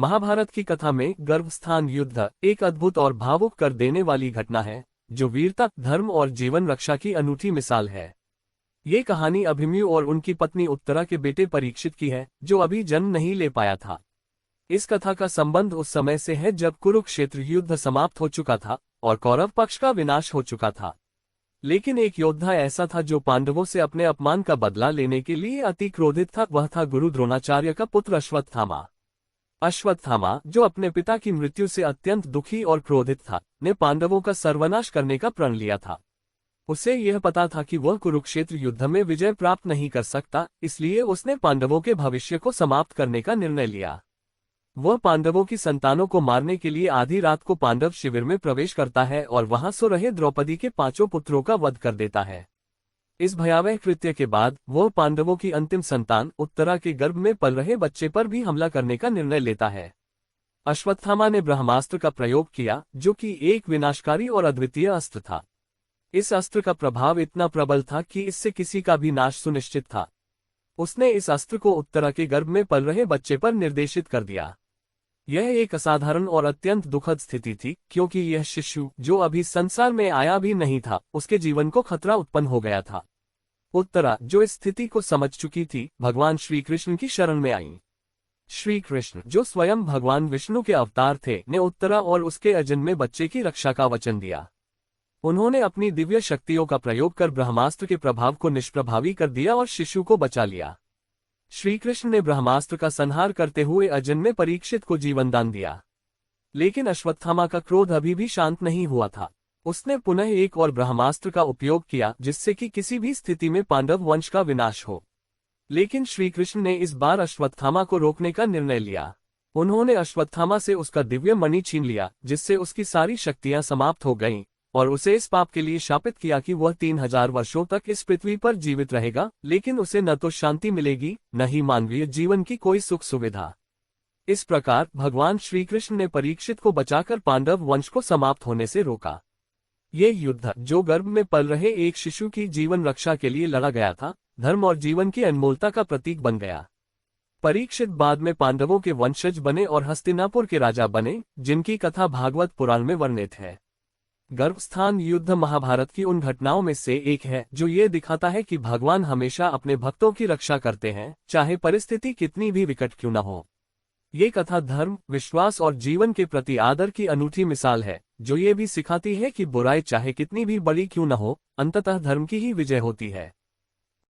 महाभारत की कथा में गर्भस्थान युद्ध एक अद्भुत और भावुक कर देने वाली घटना है, जो वीरता, धर्म और जीवन रक्षा की अनूठी मिसाल है। ये कहानी अभिमन्यु और उनकी पत्नी उत्तरा के बेटे परीक्षित की है, जो अभी जन्म नहीं ले पाया था। इस कथा का संबंध उस समय से है जब कुरुक्षेत्र युद्ध समाप्त हो चुका था और कौरव पक्ष का विनाश हो चुका था। लेकिन एक योद्धा ऐसा था जो पांडवों से अपने अपमान का बदला लेने के लिए अति क्रोधित था। वह था गुरु द्रोणाचार्य का पुत्र अश्वत्थामा। अश्वत्थामा, जो अपने पिता की मृत्यु से अत्यंत दुखी और क्रोधित था, ने पांडवों का सर्वनाश करने का प्रण लिया था। उसे यह पता था कि वह कुरुक्षेत्र युद्ध में विजय प्राप्त नहीं कर सकता, इसलिए उसने पांडवों के भविष्य को समाप्त करने का निर्णय लिया। वह पांडवों की संतानों को मारने के लिए आधी रात को पांडव शिविर में प्रवेश करता है और वहां सो रहे द्रौपदी के 5 पुत्रों का वध कर देता है। इस भयावह कृत्य के बाद वह पांडवों की अंतिम संतान उत्तरा के गर्भ में पल रहे बच्चे पर भी हमला करने का निर्णय लेता है। अश्वत्थामा ने ब्रह्मास्त्र का प्रयोग किया, जो कि एक विनाशकारी और अद्वितीय अस्त्र था। इस अस्त्र का प्रभाव इतना प्रबल था कि इससे किसी का भी नाश सुनिश्चित था। उसने इस अस्त्र को उत्तरा के गर्भ में पल रहे बच्चे पर निर्देशित कर दिया। यह एक असाधारण और अत्यंत दुखद स्थिति थी, क्योंकि यह शिशु, जो अभी संसार में आया भी नहीं था, उसके जीवन को खतरा उत्पन्न हो गया था। उत्तरा, जो इस स्थिति को समझ चुकी थी, भगवान श्री कृष्ण की शरण में आई। श्री कृष्ण, जो स्वयं भगवान विष्णु के अवतार थे, ने उत्तरा और उसके अजन्मे बच्चे की रक्षा का वचन दिया। उन्होंने अपनी दिव्य शक्तियों का प्रयोग कर ब्रह्मास्त्र के प्रभाव को निष्प्रभावी कर दिया और शिशु को बचा लिया। श्री कृष्ण ने ब्रह्मास्त्र का संहार करते हुए अजन्मे परीक्षित को जीवन दान दिया। लेकिन अश्वत्थामा का क्रोध अभी भी शांत नहीं हुआ था। उसने पुनः एक और ब्रह्मास्त्र का उपयोग किया, जिससे कि किसी भी स्थिति में पांडव वंश का विनाश हो। लेकिन श्री कृष्ण ने इस बार अश्वत्थामा को रोकने का निर्णय लिया। उन्होंने अश्वत्थामा से उसका दिव्य मणि छीन लिया, जिससे उसकी सारी शक्तियां समाप्त हो गईं, और उसे इस पाप के लिए शापित किया कि वह 3000 वर्षों तक इस पृथ्वी पर जीवित रहेगा, लेकिन उसे न तो शांति मिलेगी, न ही मानवीय जीवन की कोई सुख सुविधा। इस प्रकार भगवान श्री कृष्ण ने परीक्षित को बचाकर पांडव वंश को समाप्त होने से रोका। ये युद्ध, जो गर्भ में पल रहे एक शिशु की जीवन रक्षा के लिए लड़ा गया था, धर्म और जीवन की अनमोलता का प्रतीक बन गया। परीक्षित बाद में पांडवों के वंशज बने और हस्तिनापुर के राजा बने, जिनकी कथा भागवत पुराण में वर्णित है। गर्भस्थान युद्ध महाभारत की उन घटनाओं में से एक है जो ये दिखाता है कि भगवान हमेशा अपने भक्तों की रक्षा करते हैं, चाहे परिस्थिति कितनी भी विकट क्यों न हो। ये कथा धर्म, विश्वास और जीवन के प्रति आदर की अनूठी मिसाल है, जो ये भी सिखाती है कि बुराई चाहे कितनी भी बड़ी क्यों न हो, अंततः धर्म की ही विजय होती है।